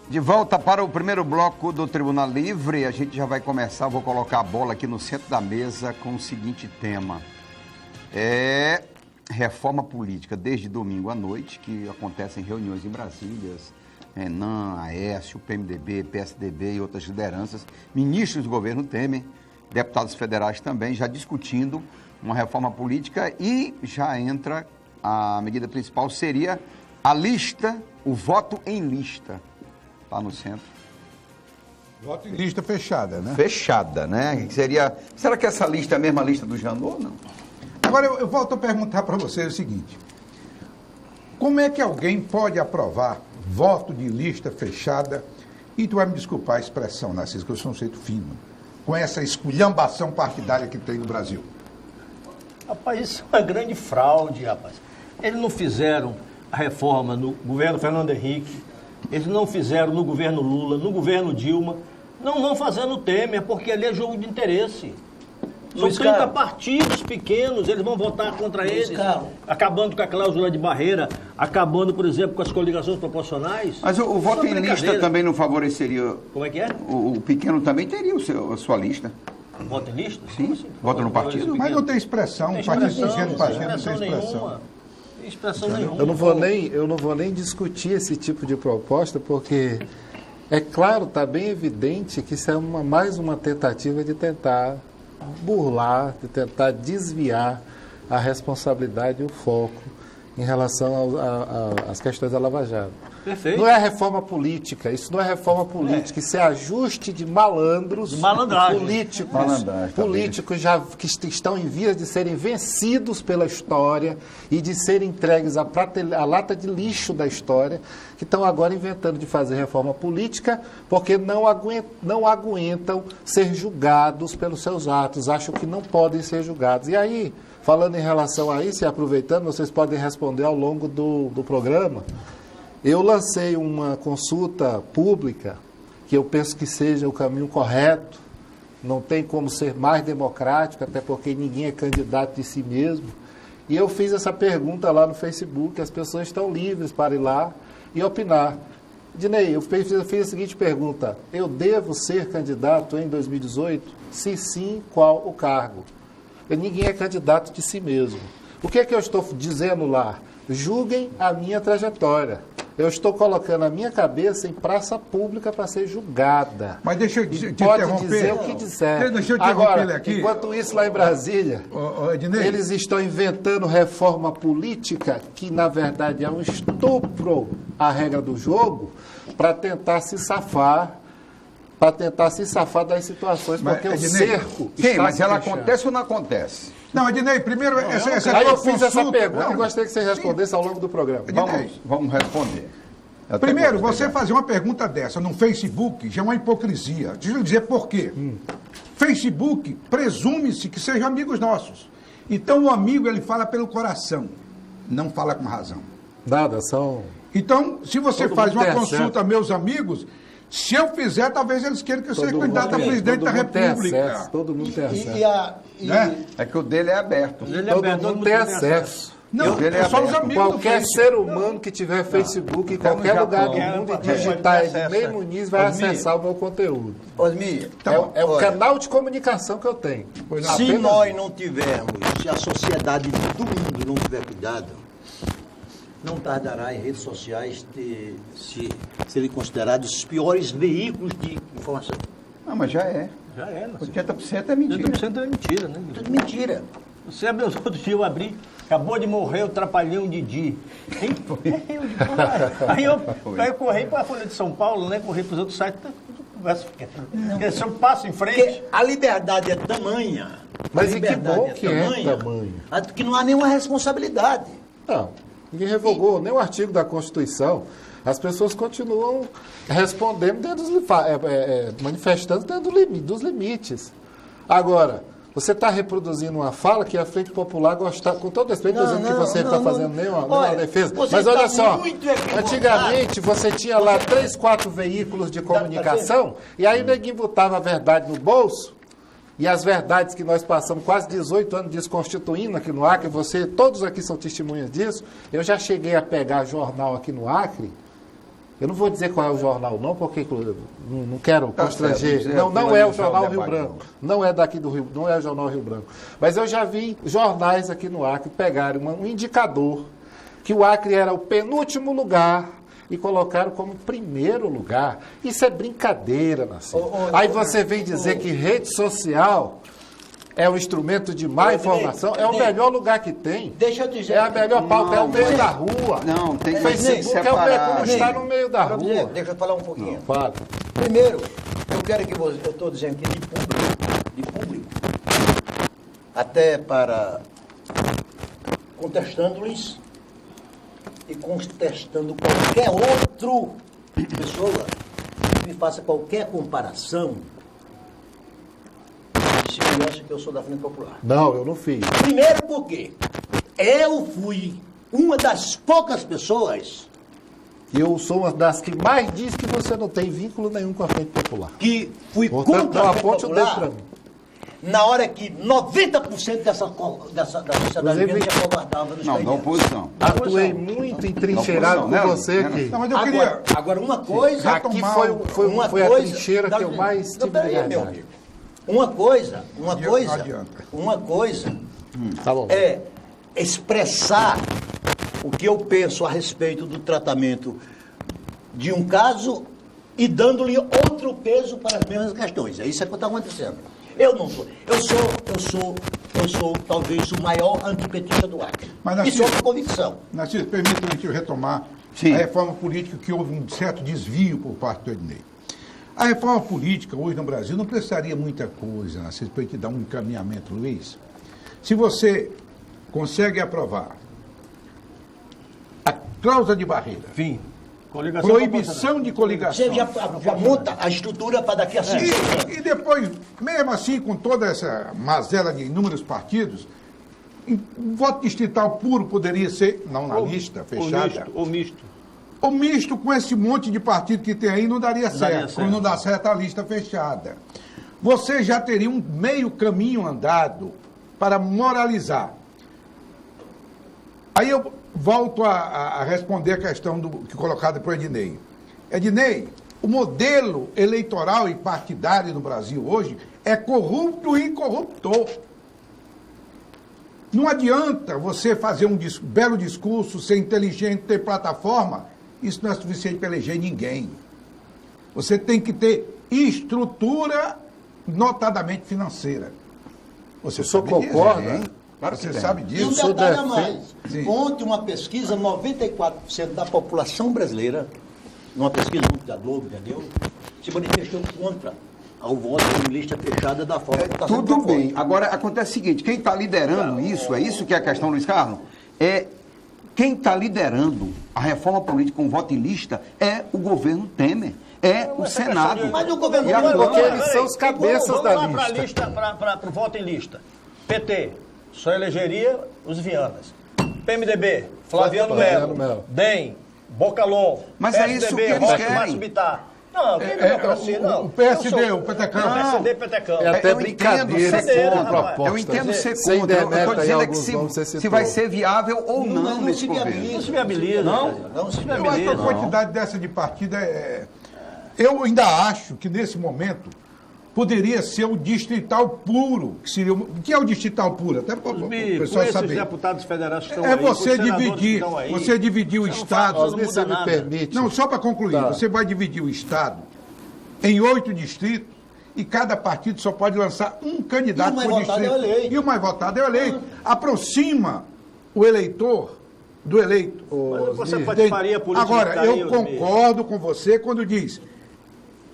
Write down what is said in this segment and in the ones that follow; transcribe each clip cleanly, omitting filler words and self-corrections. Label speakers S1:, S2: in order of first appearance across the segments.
S1: De volta para o primeiro bloco do Tribuna Livre, a gente já vai começar, vou colocar a bola aqui no centro da mesa com o seguinte tema. Reforma política, desde domingo à noite, que acontecem reuniões em Brasília, Renan, Aécio, PMDB, PSDB e outras lideranças, ministros do governo Temer, deputados federais também, já discutindo uma reforma política e já entra a medida principal, seria a lista, o voto em lista. Está no centro.
S2: Voto em lista fechada, né?
S1: Fechada, né? Será que essa lista é a mesma lista do Janot ou não?
S2: Agora, eu volto a perguntar para vocês o seguinte. Como é que alguém pode aprovar voto de lista fechada, e tu vai me desculpar a expressão, Narciso, que eu sou um sujeito fino, com essa esculhambação partidária que tem no Brasil?
S3: Rapaz, isso é uma grande fraude, rapaz. Eles não fizeram a reforma no governo Fernando Henrique, eles não fizeram no governo Lula, no governo Dilma, não vão fazer no Temer, porque ali é jogo de interesse. São 30 partidos pequenos, eles vão votar contra eles, acabando com a cláusula de barreira, acabando, por exemplo, com as coligações proporcionais.
S1: Mas o voto em lista também não favoreceria...
S3: Como é que é?
S1: O pequeno também teria a sua lista.
S3: Voto em lista?
S1: Sim,
S3: assim?
S1: Vota no partido.
S2: Mas não tem expressão,
S3: não tem
S2: partido
S3: expressão,
S2: dizendo partido não tem expressão.
S3: Nenhuma. Expressão nenhuma.
S4: Eu não vou nem discutir esse tipo de proposta, porque é claro, está bem evidente que isso é mais uma tentativa de tentar burlar, de tentar desviar a responsabilidade e o foco em relação às questões da Lava Jato.
S3: Perfeito.
S4: Não é reforma política, isso não é reforma política, isso é ajuste de malandros políticos já que estão em vias de serem vencidos pela história e de serem entregues à lata de lixo da história, que estão agora inventando de fazer reforma política porque não aguentam ser julgados pelos seus atos, acham que não podem ser julgados. E aí, falando em relação a isso e aproveitando, vocês podem responder ao longo do programa. Eu lancei uma consulta pública, que eu penso que seja o caminho correto, não tem como ser mais democrático, até porque ninguém é candidato de si mesmo. E eu fiz essa pergunta lá no Facebook, as pessoas estão livres para ir lá e opinar. Dinei, eu fiz a seguinte pergunta: eu devo ser candidato em 2018? Se sim, qual o cargo? Ninguém é candidato de si mesmo. O que é que eu estou dizendo lá? Julguem a minha trajetória. Eu estou colocando a minha cabeça em praça pública para ser julgada.
S2: Mas deixa eu te
S4: pode
S2: interromper.
S4: Dizer o que disser.
S2: Deixa eu
S4: Agora,
S2: ele aqui.
S4: Enquanto isso, lá em Brasília, eles estão inventando reforma política, que na verdade é um estupro à regra do jogo, para tentar se safar das situações, porque o cerco
S1: Sim, mas ela acontece ou não acontece?
S2: Não, Ednei, primeiro essa
S4: Aí eu fiz essa pergunta e gostaria que você respondesse ao longo do programa.
S1: Vamos responder.
S2: Primeiro, você fazer uma pergunta dessa no Facebook já é uma hipocrisia. Deixa eu dizer por quê. Facebook presume-se que sejam amigos nossos. Então o amigo ele fala pelo coração, não fala com razão.
S4: Nada, são...
S2: Então, se você faz uma consulta a meus amigos, se eu fizer, talvez eles queiram que eu seja candidato a presidente da República.
S4: Todo mundo tem acesso.
S1: É que o dele é aberto.
S4: Todo mundo tem acesso.
S2: Não, é só os amigos.
S4: Qualquer ser humano que tiver Facebook em qualquer lugar do mundo e digitar Ednei Muniz vai acessar o meu conteúdo.
S5: Osmir,
S4: é o canal de comunicação que eu tenho.
S5: Se nós não tivermos, se a sociedade do mundo não tiver cuidado, não tardará em redes sociais serem considerados os piores veículos de informação.
S1: Não, mas já é.
S3: Já é.
S1: 80% é mentira.
S3: 80% é mentira, né?
S5: Tudo mentira.
S3: Você abriu outro dia, eu abri, acabou de morrer o Trapalhão Didi. Aí eu corri para a Folha de São Paulo, né? Corri para os outros sites, conversa. Se eu passo em frente...
S5: Porque a liberdade é tamanha.
S4: Mas e que bom que é tamanho.
S5: Que não há nenhuma responsabilidade.
S4: Não, ninguém revogou nem o artigo da Constituição. As pessoas continuam respondendo dentro manifestando dentro dos limites. Agora, você está reproduzindo uma fala que a Frente Popular gosta, com todo respeito, dizendo que você não está fazendo nenhuma defesa. Mas olha só, antigamente você tinha lá 3, 4 veículos de comunicação e aí o neguinho botava a verdade no bolso. E as verdades que nós passamos quase 18 anos desconstituindo aqui no Acre, todos aqui são testemunhas disso. Eu já cheguei a pegar jornal aqui no Acre, Eu não vou dizer qual é o jornal, não, porque não quero constranger.
S1: certo,
S4: Não é o
S1: finalizar
S4: jornal
S1: o
S4: Rio
S1: debate,
S4: Branco. Não é daqui do Rio, não é o jornal Rio Branco. Mas eu já vi jornais aqui no Acre pegarem um indicador que o Acre era o penúltimo lugar e colocaram como primeiro lugar. Isso é brincadeira, Narciso. Aí você vem dizer que rede social é um instrumento de má informação, é o melhor lugar que tem.
S5: Deixa eu dizer.
S4: É a melhor pauta, é o meio da rua.
S1: Não, tem que
S4: Facebook
S1: separar.
S4: como está no meio da rua.
S5: Deixa eu falar um pouquinho.
S4: Fala.
S5: Primeiro, eu quero que você, eu estou dizendo aqui de público, até para contestando-lhes e contestando qualquer outra pessoa que me faça qualquer comparação, se eu acho que eu sou da Frente Popular.
S4: Não, eu não fiz.
S5: Primeiro porque eu fui uma das poucas pessoas
S4: Eu sou uma das que mais diz que você não tem vínculo nenhum com a Frente Popular.
S5: que fui
S4: Portanto,
S5: contra
S4: não
S5: a Frente
S4: aponte o dedo para
S5: Popular
S4: mim.
S5: na hora que 90% da sociedade
S4: Inclusive,
S5: se acovardava nos
S1: Não, da
S5: painéis.
S1: oposição.
S4: Atuei muito entrincheirado com
S1: Não,
S4: você
S1: não,
S4: aqui.
S2: Não, mas eu queria...
S5: Agora, uma coisa...
S4: Aqui foi a trincheira que eu mais tive
S5: peraí, meu
S4: liberdade.
S5: amigo. Uma coisa,
S2: Não adianta.
S4: Tá bom.
S5: é expressar o que eu penso a respeito do tratamento de um caso e dando-lhe outro peso para as mesmas questões. É isso que está acontecendo. Eu não sou. Eu sou talvez o maior antipetista do Acre.
S2: Mas,
S5: Isso é uma convicção.
S2: Narciso, permita-me que eu retomar
S1: Sim.
S2: a reforma política, que houve um certo desvio por parte do Ednei. A reforma política hoje no Brasil não precisaria muita coisa, Narciso, para te dar um encaminhamento, Luiz. Se você consegue aprovar a cláusula de barreira,
S3: Fim. Coligação
S2: proibição de coligação,
S5: Você já monta a estrutura para daqui a 5 anos.
S2: e depois, mesmo assim, com toda essa mazela de inúmeros partidos, um voto distrital puro poderia ser, não na lista fechada,
S3: Ou misto.
S2: o misto com esse monte de partido que tem aí não daria certo, como não dá certo a lista fechada. Você já teria um meio caminho andado para moralizar. Aí eu volto a responder a questão que colocada por Ednei. Ednei, o modelo eleitoral e partidário no Brasil hoje é corrupto e incorruptor. Não adianta você fazer um belo discurso, ser inteligente, ter plataforma. Isso não é suficiente para eleger ninguém. Você tem que ter estrutura, notadamente financeira. Você
S4: O senhor
S2: sabe disso,
S4: concorda?
S2: hein?
S1: Claro que
S2: Você
S1: tem.
S2: sabe
S5: E um
S2: disso.
S4: sou
S5: detalhe a
S4: defeito.
S5: mais.
S2: Sim.
S5: Ontem uma pesquisa, 94% da população brasileira, numa pesquisa da Globo, entendeu? Se manifestou contra ao voto em lista fechada da forma que está sendo
S1: Tudo
S5: proposta.
S1: bem. Agora, acontece o seguinte, quem está liderando isso, é isso que é a questão, Luiz Carlos? Quem está liderando a reforma política com voto em lista é o governo Temer, é o Senado.
S5: Mas o governo
S1: E a
S5: Temer-
S1: Câmara.
S4: Porque eles são os cabeças
S3: Vamos
S4: da
S3: lá para a
S4: lista.
S3: lista, para o voto em lista. PT, só elegeria os Vianas. PMDB, Flaviano
S4: Flaviano
S3: Melo.
S4: Melo.
S3: DEM, Bocalon.
S1: Mas é isso que eles
S3: Rocha
S1: querem.
S3: Márcio Bittar. Não, tem democracia, não.
S2: o PSD,
S3: Eu sou-
S2: o Petecão.
S3: O PSD, Petecão.
S4: É até
S1: Eu
S4: brincadeira
S1: entendo
S3: ser
S4: com a
S3: contra,
S4: proposta.
S1: Eu entendo ser
S4: Sem
S1: contra. Eu
S4: demeta
S1: estou
S4: aí
S1: dizendo é que
S4: alguns nomes você
S1: se
S4: citou.
S1: vai ser viável ou não,
S5: Não
S1: nesse
S5: se
S1: governo.
S5: viabiliza.
S3: Não se viabiliza.
S5: Não se
S2: Eu acho que a
S5: viabiliza.
S2: quantidade dessa de partida é... Eu ainda acho que nesse momento poderia ser o distrital puro, que seria o que é o distrital puro, até para o
S3: Com
S2: pessoal
S3: esses
S2: saber.
S3: deputados federais que estão
S2: É
S3: aí, com os
S2: você
S3: senadores que
S2: dividir,
S3: estão aí.
S2: você dividir o
S3: Você não
S2: estado.
S3: faz,
S4: Osmir,
S3: não
S4: você
S3: muda
S4: me
S3: nada.
S4: permite.
S2: Não, só para concluir,
S4: Tá.
S2: você vai dividir o estado em 8 distritos e cada partido só pode lançar um candidato
S5: E o mais
S2: por
S5: votado
S2: distrito.
S5: é o eleito.
S2: E o mais votado é o eleito. Aproxima o eleitor do eleito.
S3: Mas você
S4: Osmir,
S3: patifaria política.
S2: Agora,
S3: que tá aí,
S2: eu
S3: Osmir.
S2: concordo com você quando diz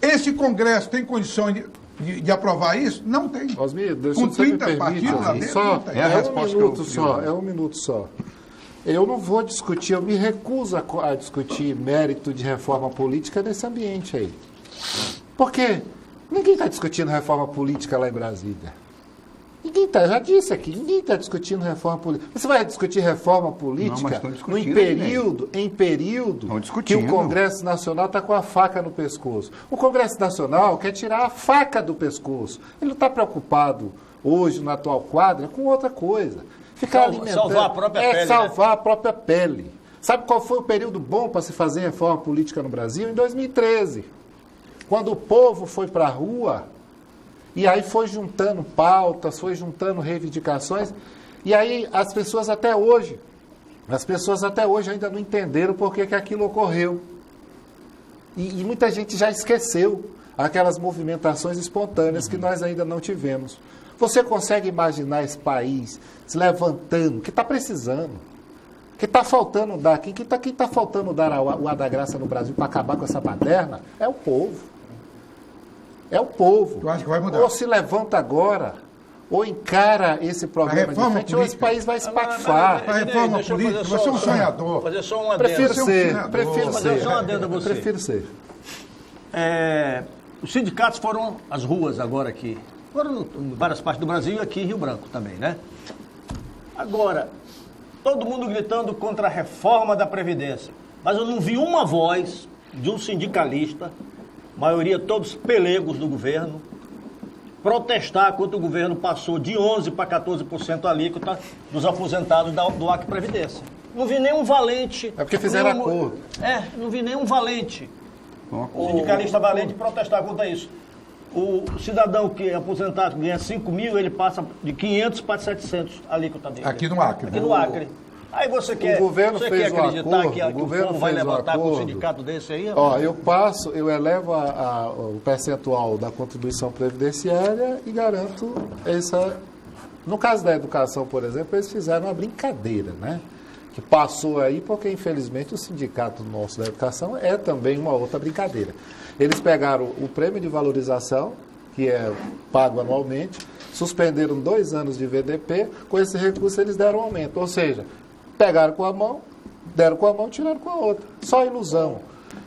S2: esse Congresso tem condições de aprovar isso? Não tem.
S4: Osmir, deixa
S2: Com
S4: você me
S2: 30
S4: permite,
S2: partidos lá
S4: Osmir,
S2: dentro,
S4: só
S2: não tem.
S1: É a
S4: é um
S1: resposta que eu
S4: minuto
S1: queria
S4: só,
S1: dar.
S4: é um minuto só. Eu não vou discutir, eu me recuso a discutir mérito de reforma política nesse ambiente aí. Porque ninguém está discutindo reforma política lá em Brasília. Ninguém está, já disse aqui, ninguém está discutindo reforma política. Você vai discutir reforma
S1: Não, mas
S4: política
S1: estão
S4: em
S1: discutindo,
S4: período
S1: Estão
S4: que
S1: discutindo.
S4: o Congresso Nacional está com a faca no pescoço. O Congresso Nacional quer tirar a faca do pescoço. Ele não está preocupado hoje, no atual quadro, com outra coisa. Ficar alimentando.
S3: Salvar a própria pele,
S4: salvar a própria pele. Sabe qual foi o período bom para se fazer reforma política no Brasil? Em 2013, quando o povo foi para a rua, e aí foi juntando pautas, foi juntando reivindicações, e aí as pessoas até hoje ainda não entenderam por que aquilo ocorreu. E muita gente já esqueceu aquelas movimentações espontâneas que nós ainda não tivemos. Você consegue imaginar esse país se levantando, que está precisando, que está faltando dar, quem está faltando dar o ar da graça no Brasil para acabar com essa baderna? É o povo. É o povo.
S2: Tu acha que vai mudar?
S4: Ou se levanta agora, ou encara esse problema de frente, ou esse país vai espatifar.
S2: A reforma política, você é um sonhador.
S3: Fazer só um adendo.
S4: Prefiro ser.
S3: Fazer só um adendo a você.
S4: Prefiro ser.
S3: Os sindicatos foram às ruas agora aqui. Foram em várias partes do Brasil e aqui em Rio Branco também, né? Agora, todo mundo gritando contra a reforma da Previdência. Mas eu não vi uma voz de um sindicalista, maioria todos pelegos do governo, protestar contra o governo passou de 11% para 14% a alíquota dos aposentados do Acre Previdência. Não vi nenhum valente.
S4: É porque fizeram acordo.
S3: Não vi nenhum valente. O sindicalista valente protestar contra isso. O cidadão que é aposentado, que ganha 5 mil, ele passa de 500 para 700 a alíquota dele.
S2: Aqui no Acre.
S3: Aqui no Acre. Aí você quer acreditar que o povo vai levantar com um sindicato desse aí?
S4: Ó, eu elevo o percentual da contribuição previdenciária e garanto essa... No caso da educação, por exemplo, eles fizeram uma brincadeira, né? Que passou aí porque, infelizmente, o sindicato nosso da educação é também uma outra brincadeira. Eles pegaram o prêmio de valorização, que é pago anualmente, suspenderam 2 anos de VDP, com esse recurso eles deram aumento. Ou seja, pegaram com a mão, deram com a mão, tiraram com a outra. Só ilusão.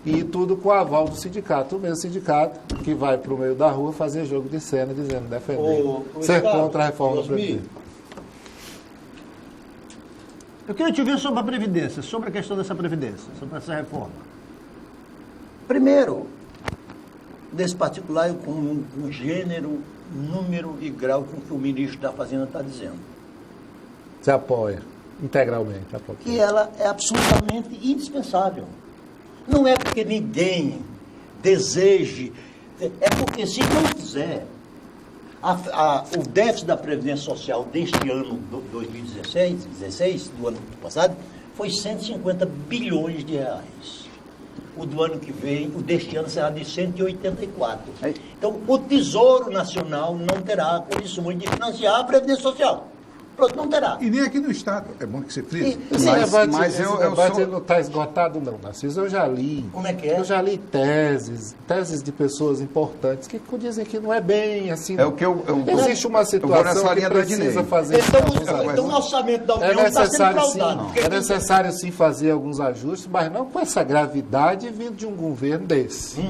S4: E tudo com o aval do sindicato. O mesmo sindicato que vai para o meio da rua fazer jogo de cena, dizendo, defender, ser contra a reforma da Previdência.
S3: Eu queria te ouvir sobre a Previdência, sobre a questão dessa Previdência, sobre essa reforma.
S5: Primeiro, desse particular, com um gênero, número e grau com que o ministro da Fazenda está dizendo.
S4: Você apoia integralmente.
S5: Que ela é absolutamente indispensável. Não é porque ninguém deseje, é porque se não fizer, o déficit da Previdência Social deste ano, 2016, do ano passado, foi 150 bilhões de reais. O do ano que vem, o deste ano será de 184. Então, o Tesouro Nacional não terá condições de financiar a Previdência Social. Pronto, não terá.
S2: E nem aqui no Estado. É bom que você frise.
S4: Esse debate não está esgotado, não, Narciso. Eu já li.
S5: Como é que é?
S4: Eu já li teses de pessoas importantes que dizem que não é bem assim. Existe uma situação que precisa fazer
S5: então o orçamento da União está sendo fraudado.
S4: É necessário, sim, fazer alguns ajustes, mas não com essa gravidade vindo de um governo desse.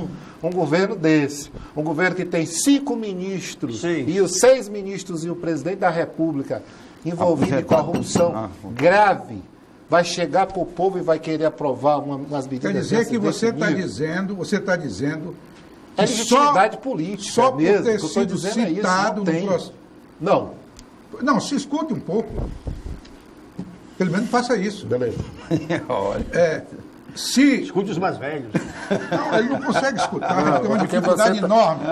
S4: Um governo desse. Um governo que tem 5 ministros, e os 6 ministros e o presidente da República envolvido em corrupção grave, vai chegar para o povo e vai querer aprovar umas medidas.
S2: Quer dizer que você está dizendo
S4: é legitimidade política
S2: só por
S4: mesmo,
S2: ter
S4: que eu estou
S2: sido
S4: dizendo
S2: citado
S4: no processo. Não,
S2: se escute um pouco. Pelo menos faça isso.
S4: Beleza.
S3: Escute os mais velhos.
S2: Não, ele não consegue escutar, tem uma dificuldade enorme.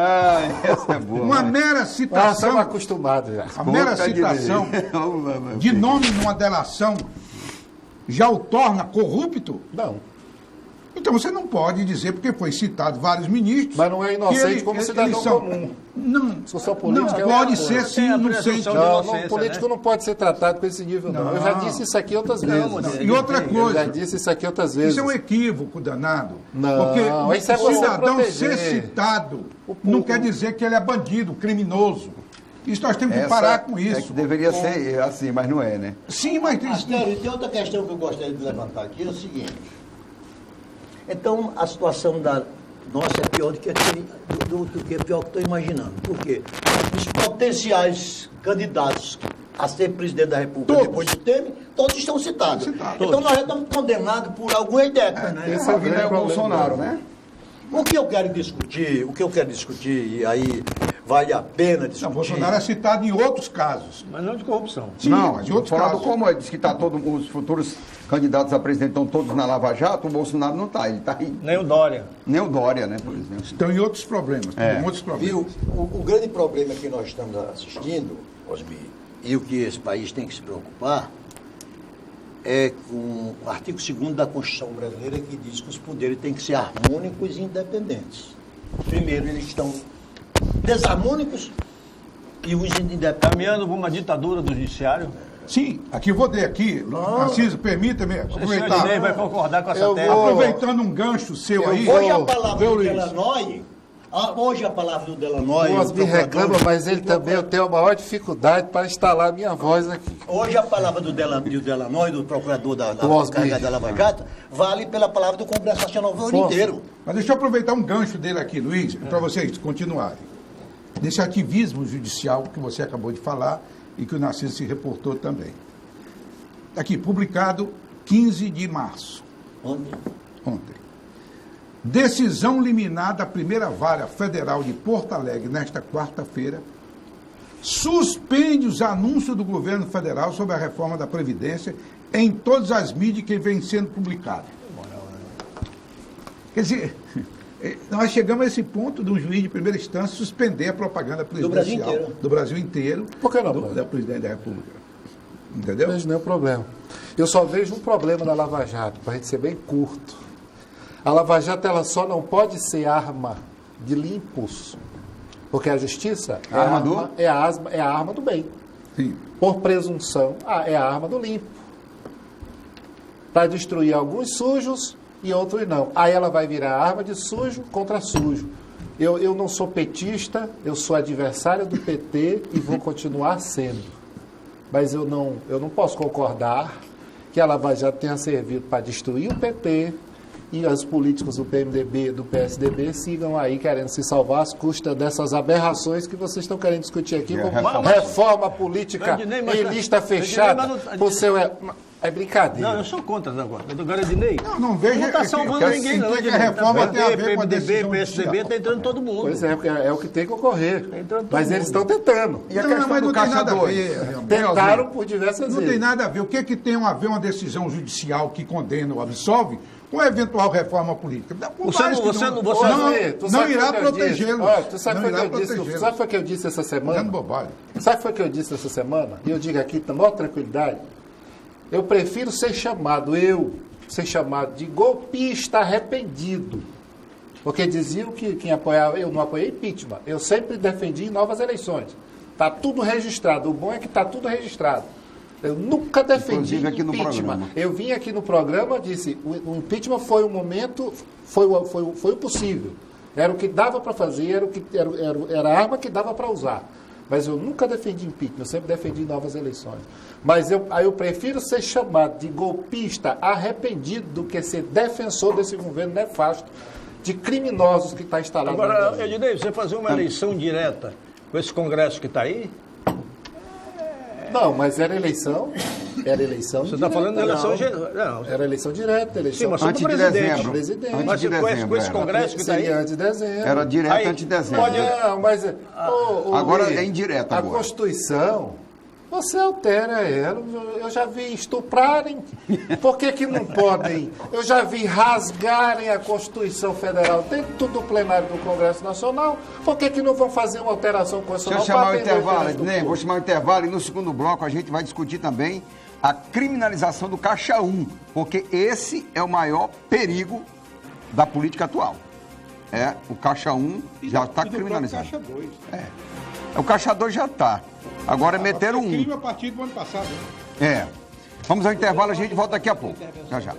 S1: Essa é boa.
S2: Uma mera citação.
S4: Estamos acostumados já.
S2: A mera citação de nome numa delação já o torna corrupto?
S4: Não.
S2: Então você não pode dizer, porque foi citado vários ministros.
S4: Mas não é inocente como cidadão comum.
S2: Não,
S4: discussão política
S2: não pode ser sim inocente.
S4: Não, político não pode ser tratado com esse nível, não. Eu já disse isso aqui outras vezes.
S2: E outra coisa.
S4: Eu já disse isso aqui outras vezes.
S2: Isso é um equívoco danado.
S4: Não,
S2: porque
S4: isso é
S2: o cidadão
S4: proteger.
S2: ser citado não quer dizer que ele é bandido, criminoso. Isso nós temos que parar com isso.
S1: É que deveria ser assim, mas não é, né?
S2: Sim, mas
S5: tem outra questão que eu gostaria de levantar aqui, é o seguinte. Então, a situação da nossa é pior do que estou imaginando. Por quê? Os potenciais candidatos a ser presidente da República depois de Temer, todos estão citados. Então, nós já estamos condenados por algumas décadas, né?
S1: Esse é o Bolsonaro, né?
S5: O que eu quero discutir, e aí vale a pena discutir.
S2: Não, Bolsonaro é citado em outros casos.
S3: Mas não de corrupção.
S2: Sim,
S1: não,
S2: mas em outros
S1: falar do
S2: casos.
S1: como diz que tá os futuros candidatos a presidente estão todos na Lava Jato, o Bolsonaro não está, ele está aí.
S3: Nem o Dória.
S1: Nem o Dória, né, por exemplo.
S2: Estão em outros problemas. Em outros problemas.
S5: Viu? O grande problema que nós estamos assistindo, Osmi, e o que esse país tem que se preocupar, é com o artigo 2º da Constituição brasileira, que diz que os poderes têm que ser harmônicos e independentes. Primeiro, eles estão desarmônicos e os independentes.
S3: Caminhando para uma ditadura do judiciário.
S2: Sim, aqui eu vou ler aqui. Narciso, permita-me
S3: O senhor
S2: aproveitar.
S3: Dinei vai concordar com essa
S4: Eu
S3: tese.
S4: vou-
S2: Aproveitando um gancho seu aí.
S5: Hoje a palavra
S2: Viu,
S5: do
S2: Luiz?
S5: Delanoy, hoje a palavra do Delanoy,
S4: O Osmi reclama, mas ele também, eu tenho a maior dificuldade para instalar a minha voz aqui.
S5: hoje a palavra do Delanoy, do procurador da
S4: Osmi.
S5: carga da Lava Jato, vale pela palavra do Congresso Nacional o ano
S4: Afonso.
S5: inteiro.
S2: Mas deixa eu aproveitar um gancho dele aqui, Luiz, para vocês continuarem. Desse ativismo judicial que você acabou de falar e que o Narciso se reportou também. Aqui, publicado 15 de março, ontem. Decisão liminar da primeira vara federal de Porto Alegre nesta quarta-feira suspende os anúncios do governo federal sobre a reforma da Previdência em todas as mídias que vêm sendo publicadas. Quer dizer, nós chegamos a esse ponto de um juiz de primeira instância suspender a propaganda presidencial
S5: Do Brasil
S2: inteiro
S4: Por que não,
S2: da presidente da República. Entendeu?
S4: Não vejo nenhum problema. Eu só vejo um problema na Lava Jato, para a gente ser bem curto. A Lava Jato ela só não pode ser arma de limpos, porque a justiça é a arma do bem.
S2: Sim.
S4: Por presunção, é a arma do limpo. Para destruir alguns sujos e outros não. Aí ela vai virar arma de sujo contra sujo. Eu não sou petista, eu sou adversário do PT e vou continuar sendo. Mas eu não posso concordar que a Lava Jato tenha servido para destruir o PT e os políticos do PMDB, do PSDB, sigam aí querendo se salvar às custas dessas aberrações que vocês estão querendo discutir aqui, como reforma política em lista fechada. É brincadeira.
S3: Não, eu sou contra agora. Agora, Dinei,
S2: Não vejo
S3: não está
S2: que-
S3: salvando
S2: que
S3: ninguém, não.
S2: que a reforma tem a ver com a
S3: PMDB,
S2: decisão
S3: PSDB,
S2: judicial.
S3: está entrando todo mundo.
S4: Pois é o que tem que ocorrer.
S3: entrando todo
S4: Mas
S3: mundo.
S4: eles estão tentando.
S1: E a
S2: Não,
S1: questão
S2: mas
S1: do
S2: não tem
S1: Caixa
S2: nada a
S1: 2?
S2: ver, realmente.
S4: Tentaram por diversas
S2: Não
S4: vezes.
S2: tem nada a ver. O que é que tem a ver uma decisão judicial que condena ou absolve com a eventual reforma política? Por
S3: Você
S2: mais
S3: não-
S2: que
S3: você
S2: não,
S3: não- você
S2: não,
S4: Tu
S2: não
S4: sabe
S2: irá
S4: o que eu disse?
S2: protegê-los.
S4: Olha, tu sabe
S2: Não
S4: o que
S2: irá
S4: eu disse?
S2: protegê-los.
S4: Sabe o que eu disse essa semana?
S2: Dando bobagem.
S4: Sabe o que foi que eu disse essa semana? E eu digo aqui com a maior tranquilidade. Eu prefiro ser chamado de golpista arrependido. Porque diziam que quem apoiava, eu não apoiei impeachment. Eu sempre defendi novas eleições. Está tudo registrado. O bom é que está tudo registrado. Eu nunca defendi
S1: Inclusive aqui no
S4: impeachment.
S1: programa.
S4: Eu vim aqui no programa e disse, o impeachment foi um momento, foi o possível. Era o que dava para fazer, era a arma que dava para usar. Mas eu nunca defendi impeachment, eu sempre defendi novas eleições. Mas eu prefiro ser chamado de golpista arrependido do que ser defensor desse governo nefasto de criminosos que está instalado no
S3: Agora,
S4: Brasil.
S3: Ednei, você fazer uma eleição direta com esse Congresso que está aí,
S4: Não, mas era eleição. Era eleição
S3: você está falando da eleição
S4: não.
S3: geral. Não,
S4: Era eleição direta,
S3: sim,
S4: eleição
S3: mas só do
S1: Antes de
S3: presidente.
S1: dezembro.
S4: Presidente.
S1: Antes
S3: Mas
S1: de
S3: com esse
S1: dezembro.
S3: Congresso que está aí,
S4: Seria antes de dezembro.
S1: Era direto
S3: Aí,
S1: antes de dezembro.
S4: Não, mas
S1: Agora
S4: Luiz,
S1: é indireto
S4: A
S1: agora.
S4: Constituição, você altera ela. Eu já vi estuprarem. Por que não podem? Eu já vi rasgarem a Constituição Federal dentro do plenário do Congresso Nacional. Por que não vão fazer uma alteração
S1: Deixa
S4: constitucional?
S1: eu chamar o
S4: para atender
S1: intervalo,
S4: interesse do
S1: Ednei, vou
S4: povo?
S1: chamar o intervalo e no segundo bloco a gente vai discutir também a criminalização do Caixa 1, porque esse é o maior perigo da política atual. O Caixa 1 já está criminalizado.
S2: Caixa 2.
S1: O Caixa 2 já está. Agora meteram
S2: Foi
S1: um.
S2: crime a partir do ano passado. Né?
S1: Vamos ao intervalo, a gente volta daqui a pouco. Já, já.